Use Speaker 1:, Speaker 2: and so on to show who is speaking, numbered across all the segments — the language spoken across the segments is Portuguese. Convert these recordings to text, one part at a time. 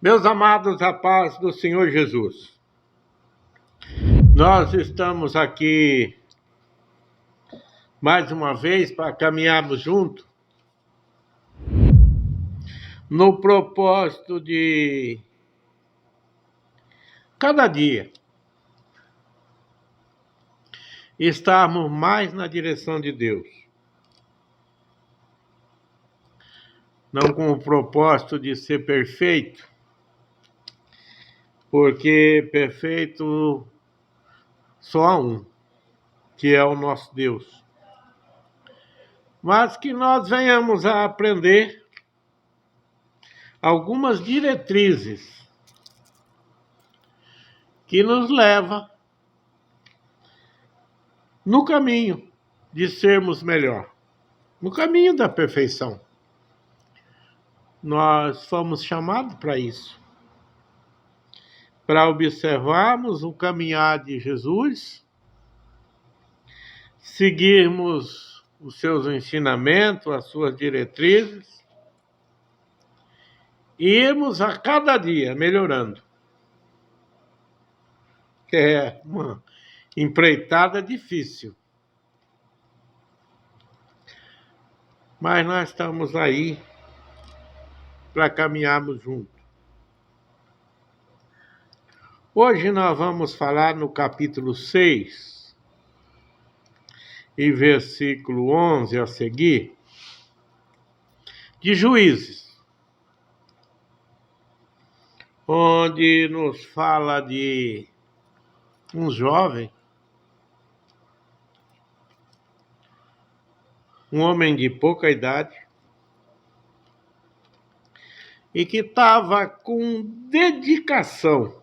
Speaker 1: Meus amados, a paz do Senhor Jesus. Nós estamos aqui mais uma vez para caminharmos juntos no propósito de cada dia estarmos mais na direção de Deus. Não com o propósito de ser perfeito, porque perfeito só há um, que é o nosso Deus. Mas que nós venhamos a aprender algumas diretrizes que nos leva no caminho de sermos melhor, no caminho da perfeição. Nós fomos chamados para isso, para observarmos o caminhar de Jesus, seguirmos os seus ensinamentos, as suas diretrizes, e irmos a cada dia melhorando. É uma empreitada difícil, mas nós estamos aí para caminharmos juntos. Hoje nós vamos falar no capítulo 6 e versículo 11 a seguir, de Juízes, onde nos fala de um jovem, um homem de pouca idade, e que estava com dedicação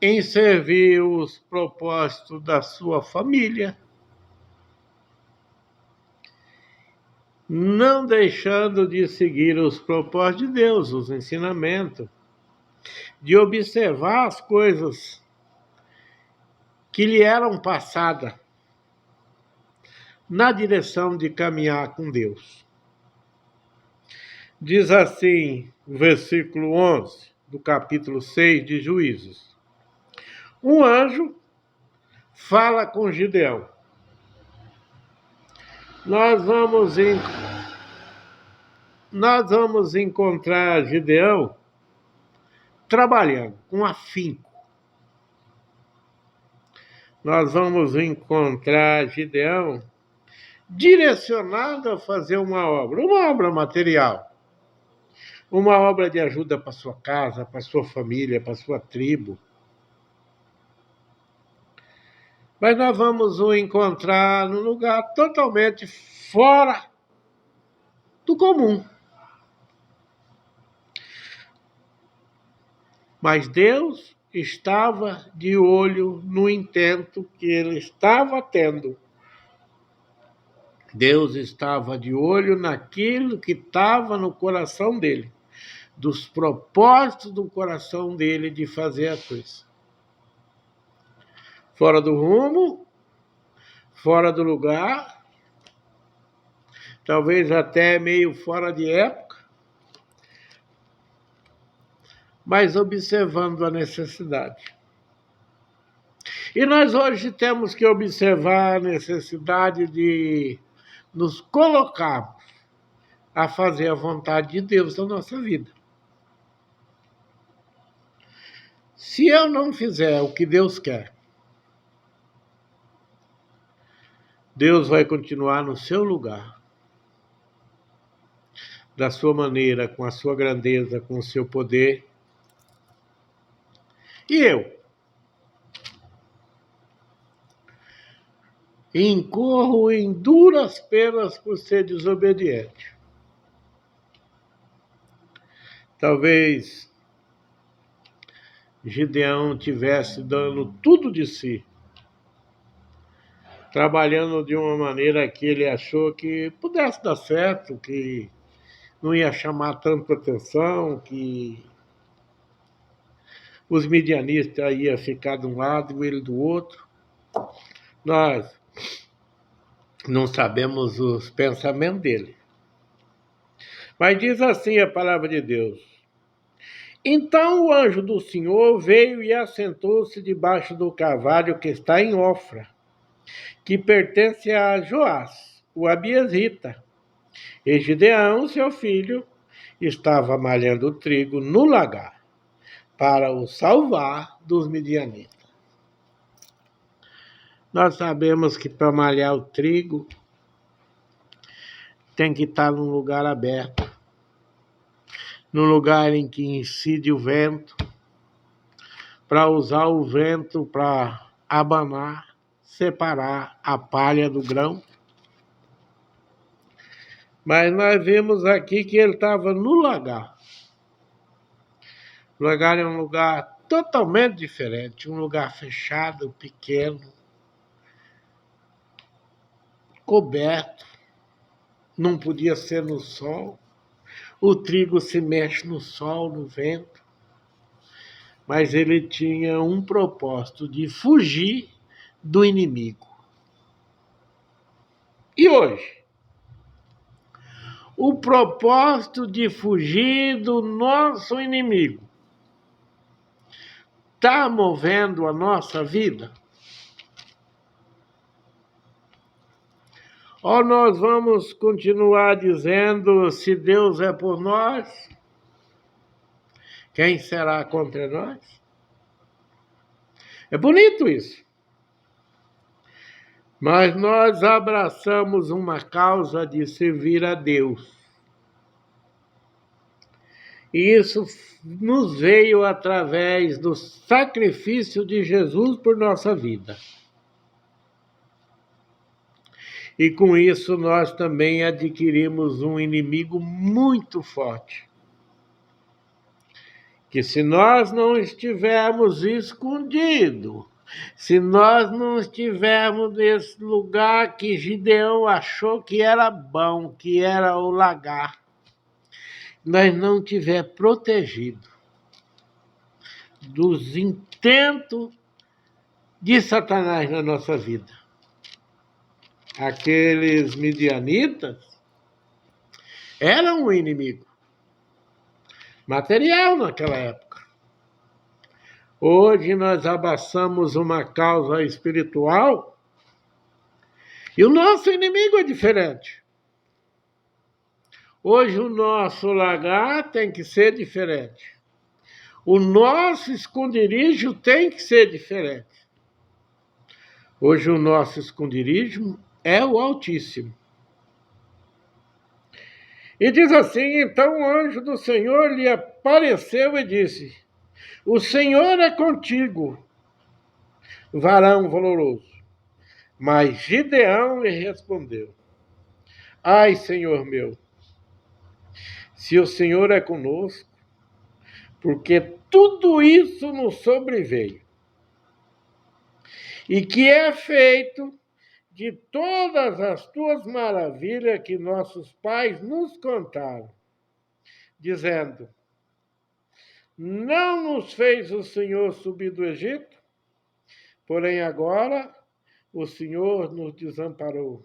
Speaker 1: em servir os propósitos da sua família, não deixando de seguir os propósitos de Deus, os ensinamentos, de observar as coisas que lhe eram passadas na direção de caminhar com Deus. Diz assim, o versículo 11 do capítulo 6 de Juízes: um anjo fala com Gideão. Nós vamos encontrar Gideão trabalhando com afinco. Nós vamos encontrar Gideão direcionado a fazer uma obra material, uma obra de ajuda para sua casa, para sua família, para sua tribo. Mas nós vamos o encontrar num lugar totalmente fora do comum. Mas Deus estava de olho no intento que ele estava tendo. Deus estava de olho naquilo que estava no coração dele, dos propósitos do coração dele de fazer a coisa. Fora do rumo, fora do lugar, talvez até meio fora de época, mas observando a necessidade. E nós hoje temos que observar a necessidade de nos colocarmos a fazer a vontade de Deus na nossa vida. Se eu não fizer o que Deus quer, Deus vai continuar no seu lugar, da sua maneira, com a sua grandeza, com o seu poder. E eu incorro em duras penas por ser desobediente. Talvez Gideão tivesse dando tudo de si trabalhando de uma maneira que ele achou que pudesse dar certo, que não ia chamar tanta atenção, que os midianistas iam ficar de um lado e ele do outro. Nós não sabemos os pensamentos dele. Mas diz assim a palavra de Deus: então o anjo do Senhor veio e assentou-se debaixo do carvalho que está em Ofra, que pertence a Joás, o abiezrita. E Gideão, seu filho, estava malhando trigo no lagar, para o salvar dos midianitas. Nós sabemos que para malhar o trigo tem que estar num lugar aberto, num lugar em que incide o vento, para usar o vento para abanar, separar a palha do grão. Mas nós vimos aqui que ele estava no lagar. O lagar é um lugar totalmente diferente, um lugar fechado, pequeno, coberto, não podia ser no sol. O trigo se mexe no sol, no vento, mas ele tinha um propósito de fugir do inimigo. E hoje? O propósito de fugir do nosso inimigo está movendo a nossa vida? Ou nós vamos continuar dizendo, se Deus é por nós, quem será contra nós? É bonito isso. Mas nós abraçamos uma causa de servir a Deus. E isso nos veio através do sacrifício de Jesus por nossa vida. E com isso nós também adquirimos um inimigo muito forte. Que se nós não estivermos escondidos, se nós não estivermos nesse lugar que Gideão achou que era bom, que era o lagar, nós não estiver protegido dos intentos de Satanás na nossa vida. Aqueles midianitas eram um inimigo material naquela época. Hoje nós abraçamos uma causa espiritual e o nosso inimigo é diferente. Hoje o nosso lagar tem que ser diferente. O nosso esconderijo tem que ser diferente. Hoje o nosso esconderijo é o Altíssimo. E diz assim, então o anjo do Senhor lhe apareceu e disse, o Senhor é contigo, varão valoroso. Mas Gideão lhe respondeu, ai, Senhor meu, se o Senhor é conosco, porque tudo isso nos sobreveio, e que é feito de todas as tuas maravilhas que nossos pais nos contaram, dizendo, não nos fez o Senhor subir do Egito, porém agora o Senhor nos desamparou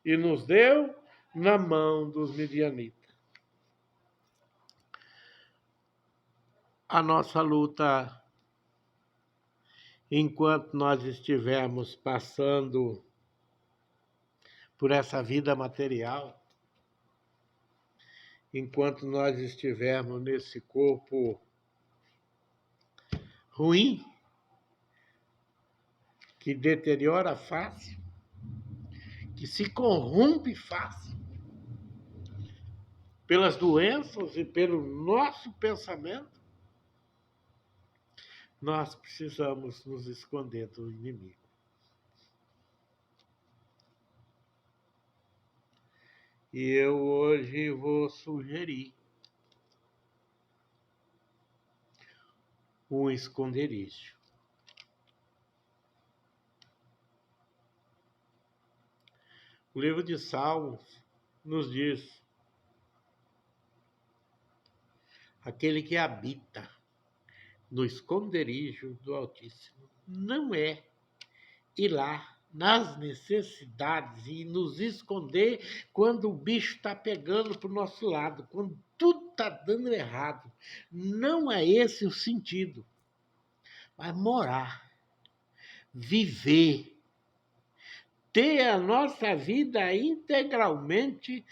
Speaker 1: e nos deu na mão dos midianitas. A nossa luta, enquanto nós estivermos passando por essa vida material, enquanto nós estivermos nesse corpo ruim, que deteriora fácil, que se corrompe fácil, pelas doenças e pelo nosso pensamento, nós precisamos nos esconder do inimigo. E eu hoje vou sugerir um esconderijo. O livro de Salmos nos diz: aquele que habita no esconderijo do Altíssimo não é ir lá nas necessidades e nos esconder quando o bicho está pegando para o nosso lado, quando tudo está dando errado. Não é esse o sentido. Mas morar, viver, ter a nossa vida integralmente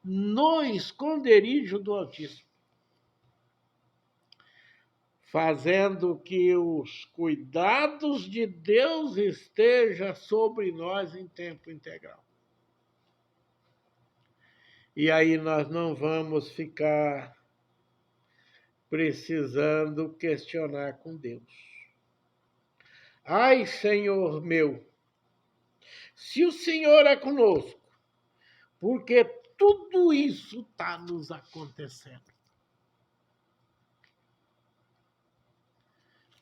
Speaker 1: no esconderijo do Altíssimo, fazendo que os cuidados de Deus estejam sobre nós em tempo integral. E aí nós não vamos ficar precisando questionar com Deus. Ai, Senhor meu, se o Senhor é conosco, porque tudo isso está nos acontecendo.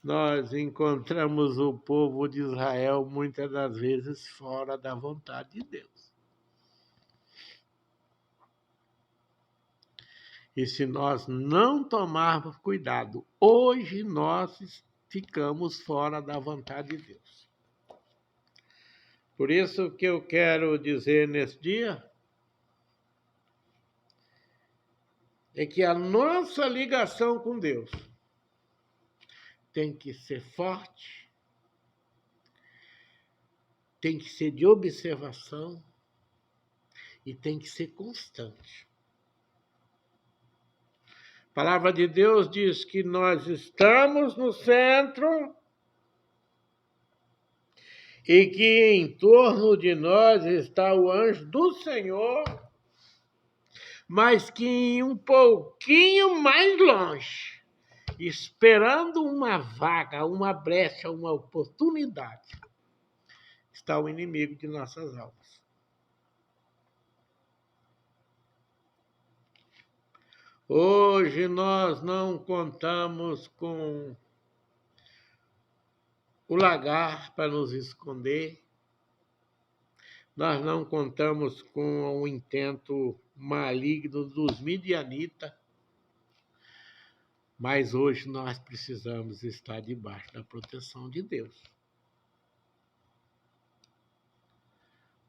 Speaker 1: Nós encontramos o povo de Israel muitas das vezes fora da vontade de Deus. E se nós não tomarmos cuidado, hoje nós ficamos fora da vontade de Deus. Por isso que eu quero dizer nesse dia é que a nossa ligação com Deus tem que ser forte, tem que ser de observação e tem que ser constante. A palavra de Deus diz que nós estamos no centro e que em torno de nós está o anjo do Senhor, mas que um pouquinho mais longe, esperando uma vaga, uma brecha, uma oportunidade, está o inimigo de nossas almas. Hoje nós não contamos com o lagar para nos esconder, nós não contamos com o intento maligno dos midianitas, mas hoje nós precisamos estar debaixo da proteção de Deus.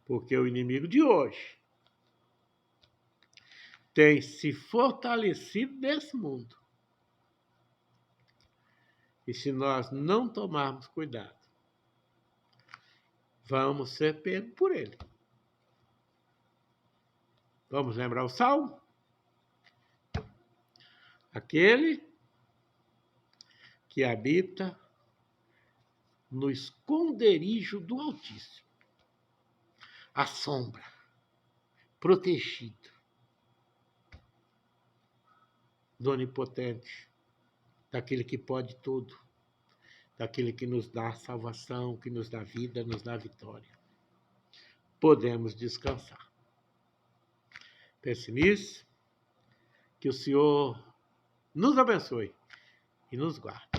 Speaker 1: Porque o inimigo de hoje tem se fortalecido nesse mundo. E se nós não tomarmos cuidado, vamos ser pegos por ele. Vamos lembrar o Salmo? Aquele que habita no esconderijo do Altíssimo, à sombra, protegido do Onipotente, daquele que pode tudo, daquele que nos dá salvação, que nos dá vida, nos dá vitória. Podemos descansar. Pense nisso, que o Senhor nos abençoe e nos guarde.